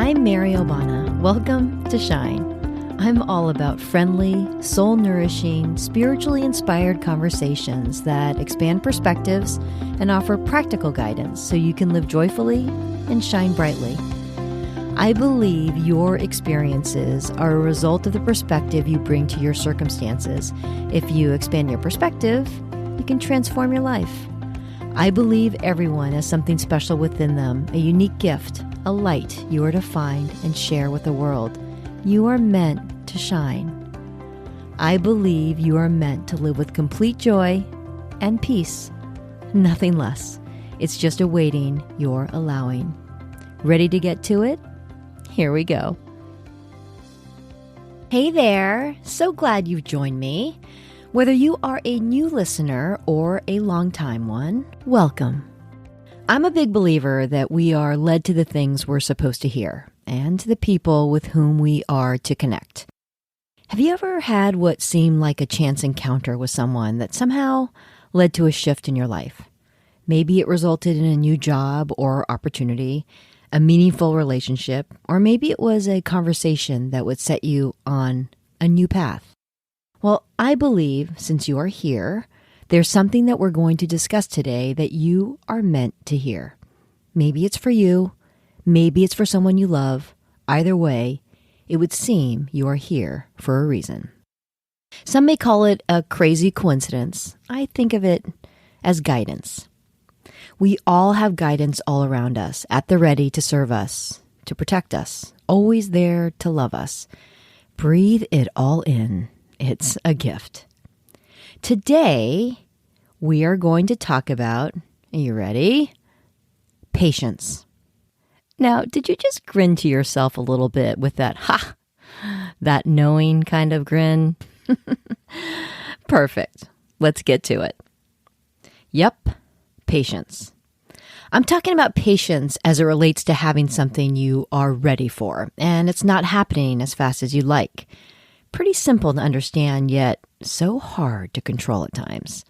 I'm Mary Obana. Welcome to Shine. I'm all about friendly, soul-nourishing, spiritually inspired conversations that expand perspectives and offer practical guidance so you can live joyfully and shine brightly. I believe your experiences are a result of the perspective you bring to your circumstances. If you expand your perspective, you can transform your life. I believe everyone has something special within them, a unique gift, a light you are to find and share with the world. You are meant to shine. I believe you are meant to live with complete joy and peace. Nothing less. It's just awaiting your allowing. Ready to get to it? Here we go. Hey there. So glad you've joined me. Whether you are a new listener or a longtime one, welcome. I'm a big believer that we are led to the things we're supposed to hear and to the people with whom we are to connect. Have you ever had what seemed like a chance encounter with someone that somehow led to a shift in your life? Maybe it resulted in a new job or opportunity, a meaningful relationship, or maybe it was a conversation that would set you on a new path. Well, I believe since you are here, there's something that we're going to discuss today that you are meant to hear. Maybe it's for you. Maybe it's for someone you love. Either way, it would seem you are here for a reason. Some may call it a crazy coincidence. I think of it as guidance. We all have guidance all around us, at the ready to serve us, to protect us, always there to love us. Breathe it all in. It's a gift. Today, we are going to talk about, are you ready? Patience. Now, did you just grin to yourself a little bit with that knowing kind of grin? Perfect. Let's get to it. Yep, patience. I'm talking about patience as it relates to having something you are ready for, and it's not happening as fast as you'd like. Pretty simple to understand, yet so hard to control at times.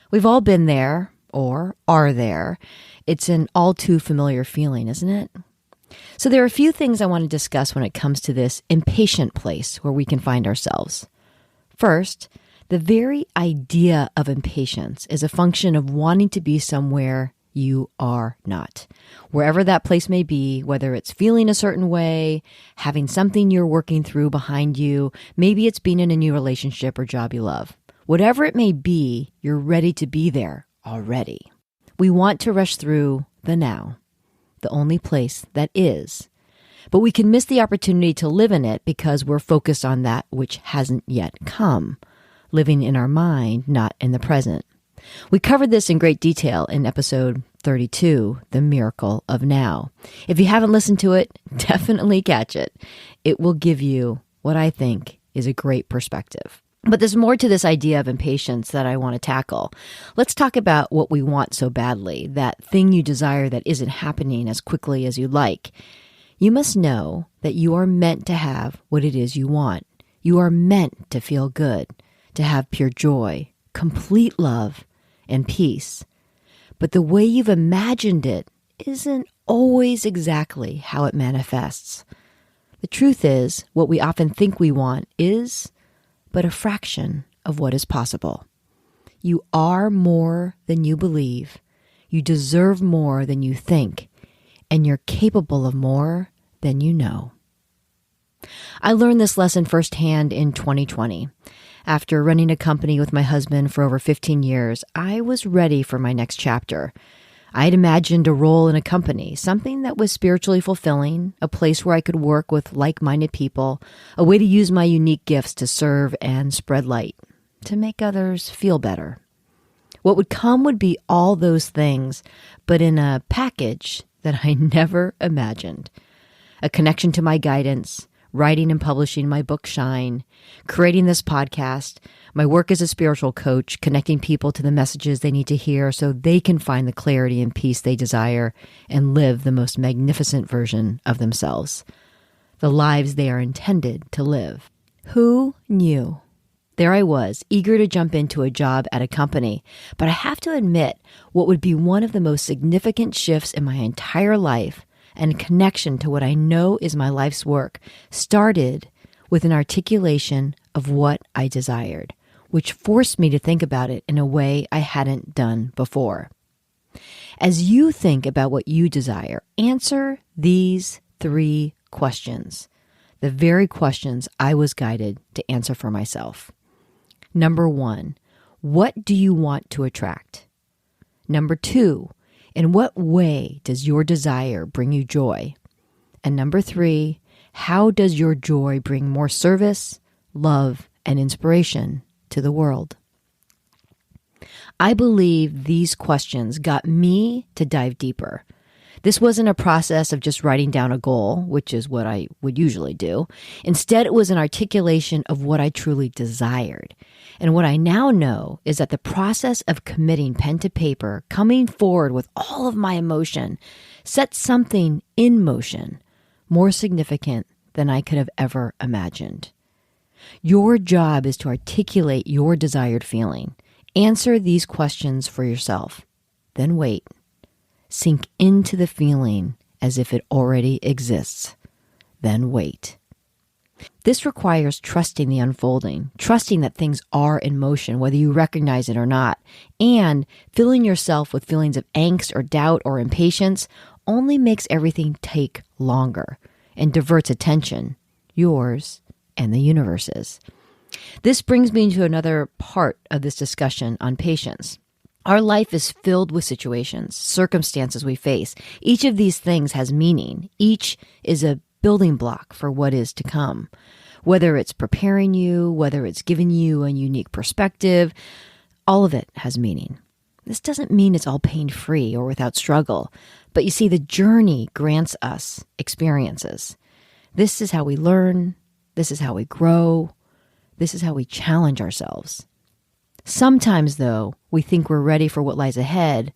We've all been there, or are there. It's an all too familiar feeling, isn't it? So there are a few things I want to discuss when it comes to this impatient place where we can find ourselves. First, the very idea of impatience is a function of wanting to be somewhere you are not. Wherever that place may be, whether it's feeling a certain way, having something you're working through behind you, maybe it's being in a new relationship or job you love. Whatever it may be, you're ready to be there already. We want to rush through the now, the only place that is. But we can miss the opportunity to live in it because we're focused on that which hasn't yet come, living in our mind, not in the present. We covered this in great detail in episode 32, The Miracle of Now. If you haven't listened to it, definitely catch it. It will give you what I think is a great perspective. But there's more to this idea of impatience that I want to tackle. Let's talk about what we want so badly, that thing you desire that isn't happening as quickly as you'd like. You must know that you are meant to have what it is you want. You are meant to feel good, to have pure joy, complete love, and peace. But the way you've imagined it isn't always exactly how it manifests. The truth is, what we often think we want is but a fraction of what is possible. You are more than you believe. You deserve more than you think. And you're capable of more than you know. I learned this lesson firsthand in 2020. After running a company with my husband for over 15 years, I was ready for my next chapter. I had imagined a role in a company, something that was spiritually fulfilling, a place where I could work with like-minded people, a way to use my unique gifts to serve and spread light, to make others feel better. What would come would be all those things, but in a package that I never imagined. A connection to my guidance, writing and publishing my book, Shine, creating this podcast, my work as a spiritual coach, connecting people to the messages they need to hear so they can find the clarity and peace they desire and live the most magnificent version of themselves, the lives they are intended to live. Who knew? There I was, eager to jump into a job at a company, but I have to admit, what would be one of the most significant shifts in my entire life and connection to what I know is my life's work started with an articulation of what I desired, which forced me to think about it in a way I hadn't done before. As you think about what you desire, answer these 3 questions, the very questions I was guided to answer for myself. Number 1, what do you want to attract? Number 2, in what way does your desire bring you joy? And number 3, how does your joy bring more service, love, and inspiration to the world? I believe these questions got me to dive deeper. This wasn't a process of just writing down a goal, which is what I would usually do. Instead, it was an articulation of what I truly desired. And what I now know is that the process of committing pen to paper, coming forward with all of my emotion, set something in motion more significant than I could have ever imagined. Your job is to articulate your desired feeling. Answer these questions for yourself. Then wait. Sink into the feeling as if it already exists. Then wait. This requires trusting the unfolding, trusting that things are in motion, whether you recognize it or not, and filling yourself with feelings of angst or doubt or impatience only makes everything take longer and diverts attention, yours and the universe's. This brings me to another part of this discussion on patience. Our life is filled with situations, circumstances we face. Each of these things has meaning. Each is a building block for what is to come. Whether it's preparing you, whether it's giving you a unique perspective, all of it has meaning. This doesn't mean it's all pain-free or without struggle, but you see, the journey grants us experiences. This is how we learn. This is how we grow. This is how we challenge ourselves. Sometimes, though, we think we're ready for what lies ahead,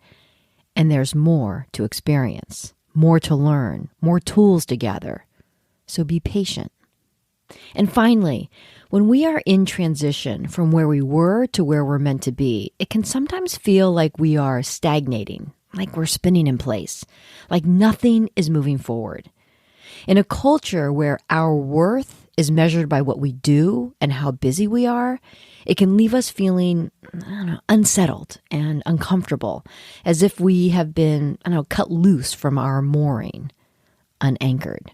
and there's more to experience, more to learn, more tools to gather. So be patient. And finally, when we are in transition from where we were to where we're meant to be, it can sometimes feel like we are stagnating, like we're spinning in place, like nothing is moving forward. In a culture where our worth is measured by what we do and how busy we are, it can leave us feeling, unsettled and uncomfortable, as if we have been, cut loose from our mooring, unanchored.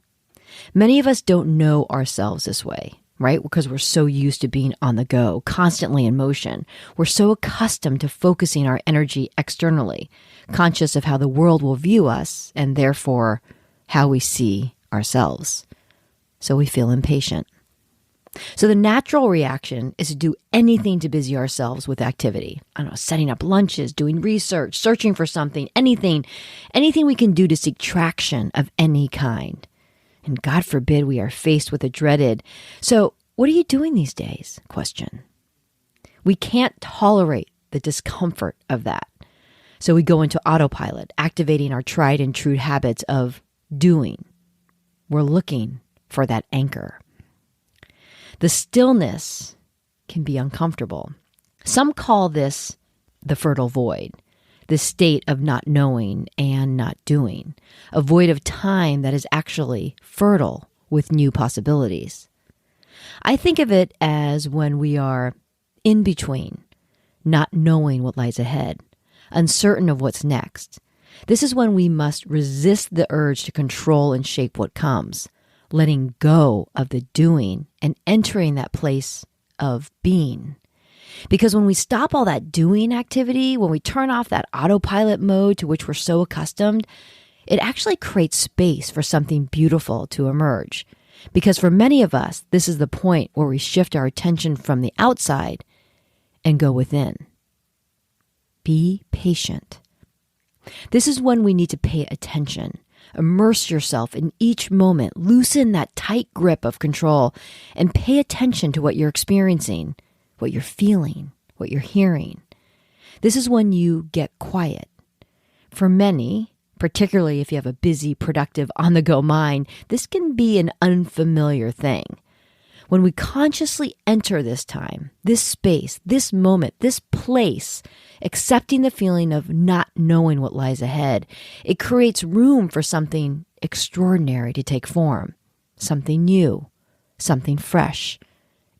Many of us don't know ourselves this way, right? Because we're so used to being on the go, constantly in motion. We're so accustomed to focusing our energy externally, conscious of how the world will view us and therefore how we see ourselves. So we feel impatient. So the natural reaction is to do anything to busy ourselves with activity. Setting up lunches, doing research, searching for something, anything we can do to seek traction of any kind. And God forbid we are faced with a dreaded, "So what are you doing these days?" question. We can't tolerate the discomfort of that. So we go into autopilot, activating our tried and true habits of doing. We're looking for that anchor. The stillness can be uncomfortable. Some call this the fertile void, this state of not knowing and not doing, a void of time that is actually fertile with new possibilities. I think of it as when we are in between, not knowing what lies ahead, uncertain of what's next. This is when we must resist the urge to control and shape what comes, letting go of the doing and entering that place of being. Because when we stop all that doing activity, when we turn off that autopilot mode to which we're so accustomed, it actually creates space for something beautiful to emerge. Because for many of us, this is the point where we shift our attention from the outside and go within. Be patient. This is when we need to pay attention. Immerse yourself in each moment. Loosen that tight grip of control and pay attention to what you're experiencing, what you're feeling, what you're hearing. This is when you get quiet. For many, particularly if you have a busy, productive, on-the-go mind, this can be an unfamiliar thing. When we consciously enter this time, this space, this moment, this place, accepting the feeling of not knowing what lies ahead, it creates room for something extraordinary to take form, something new, something fresh.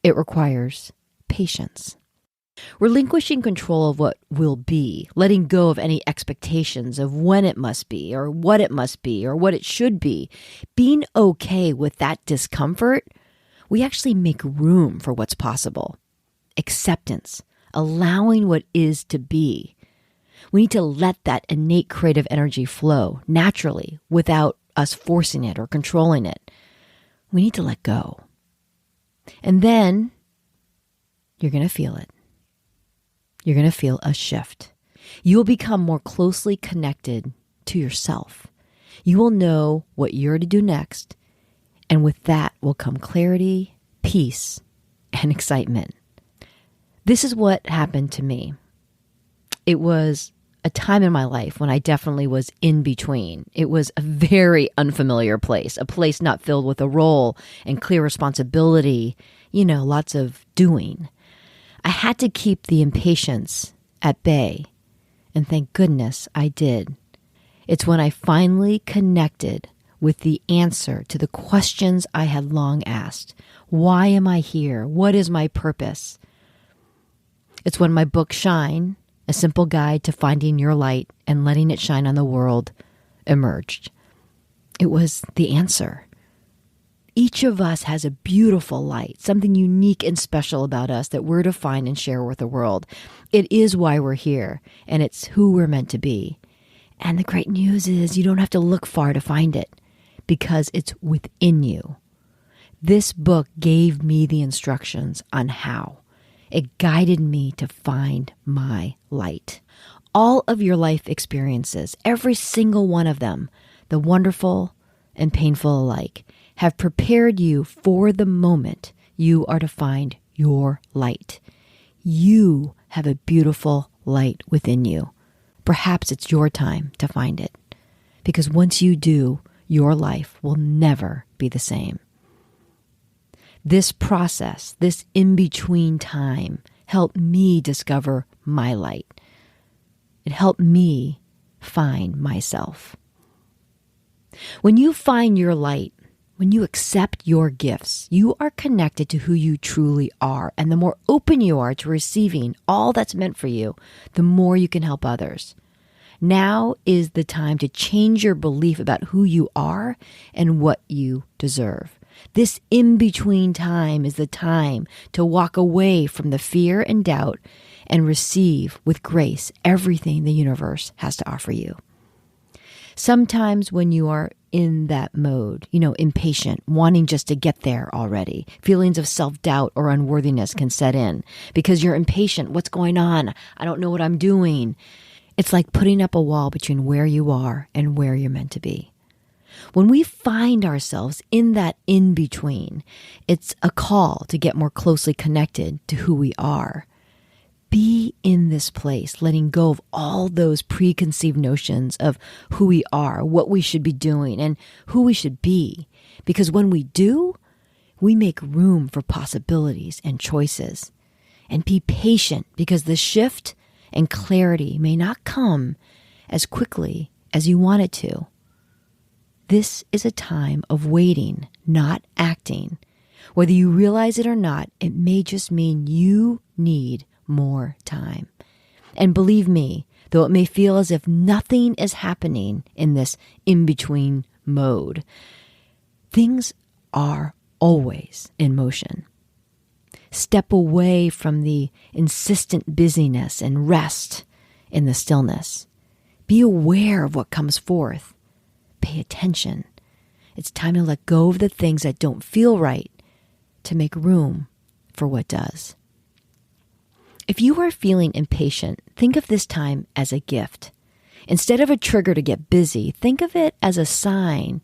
It requires patience. Relinquishing control of what will be, letting go of any expectations of when it must be or what it should be, being okay with that discomfort, we actually make room for what's possible. Acceptance, allowing what is to be. We need to let that innate creative energy flow naturally without us forcing it or controlling it. We need to let go. And then you're going to feel it. You're going to feel a shift. You will become more closely connected to yourself. You will know what you're to do next. And with that will come clarity, peace, and excitement. This is what happened to me. It was a time in my life when I definitely was in between. It was a very unfamiliar place, a place not filled with a role and clear responsibility, lots of doing. I had to keep the impatience at bay, and thank goodness I did. It's when I finally connected with the answer to the questions I had long asked. Why am I here? What is my purpose? It's when my book Shine, A Simple Guide to Finding Your Light and Letting It Shine on the World, emerged. It was the answer. Each of us has a beautiful light, something unique and special about us that we're to find and share with the world. It is why we're here, and it's who we're meant to be. And the great news is you don't have to look far to find it, because it's within you. This book gave me the instructions on how. It guided me to find my light. All of your life experiences, every single one of them, the wonderful and painful alike, have prepared you for the moment you are to find your light. You have a beautiful light within you. Perhaps it's your time to find it, because once you do, your life will never be the same. This process, this in-between time, helped me discover my light. It helped me find myself. When you find your light, when you accept your gifts, you are connected to who you truly are. And the more open you are to receiving all that's meant for you, the more you can help others. Now is the time to change your belief about who you are and what you deserve. This in-between time is the time to walk away from the fear and doubt and receive with grace everything the universe has to offer you. Sometimes when you are in that mode, impatient, wanting just to get there already, feelings of self-doubt or unworthiness can set in because you're impatient. What's going on? I don't know what I'm doing. It's like putting up a wall between where you are and where you're meant to be. When we find ourselves in that in-between, it's a call to get more closely connected to who we are. Be in this place, letting go of all those preconceived notions of who we are, what we should be doing, and who we should be. Because when we do, we make room for possibilities and choices. And be patient, because the shift and clarity may not come as quickly as you want it to. This is a time of waiting, not acting. Whether you realize it or not, it may just mean you need more time. And believe me, though it may feel as if nothing is happening in this in-between mode, things are always in motion. Step away from the insistent busyness and rest in the stillness. Be aware of what comes forth. Pay attention. It's time to let go of the things that don't feel right to make room for what does. If you are feeling impatient, think of this time as a gift. Instead of a trigger to get busy, think of it as a sign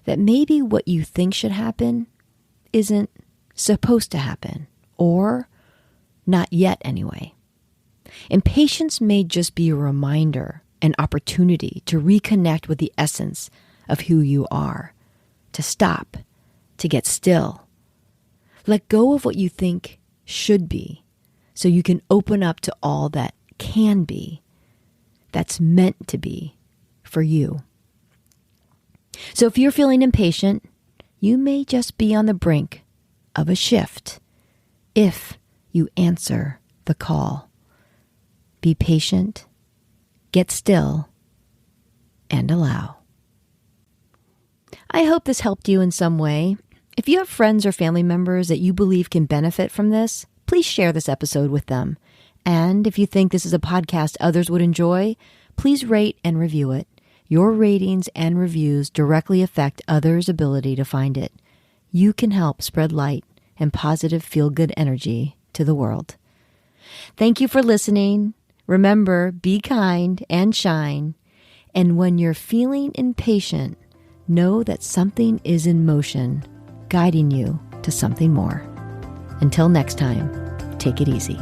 that maybe what you think should happen isn't supposed to happen, or not yet anyway. Impatience may just be a reminder, an opportunity to reconnect with the essence of who you are, to stop, to get still. Let go of what you think should be, so you can open up to all that can be, that's meant to be for you. So if you're feeling impatient, you may just be on the brink of a shift if you answer the call. Be patient, get still, and allow. I hope this helped you in some way. If you have friends or family members that you believe can benefit from this, please share this episode with them. And if you think this is a podcast others would enjoy, please rate and review it. Your ratings and reviews directly affect others' ability to find it. You can help spread light and positive feel-good energy to the world. Thank you for listening. Remember, be kind and shine. And when you're feeling impatient, know that something is in motion, guiding you to something more. Until next time, take it easy.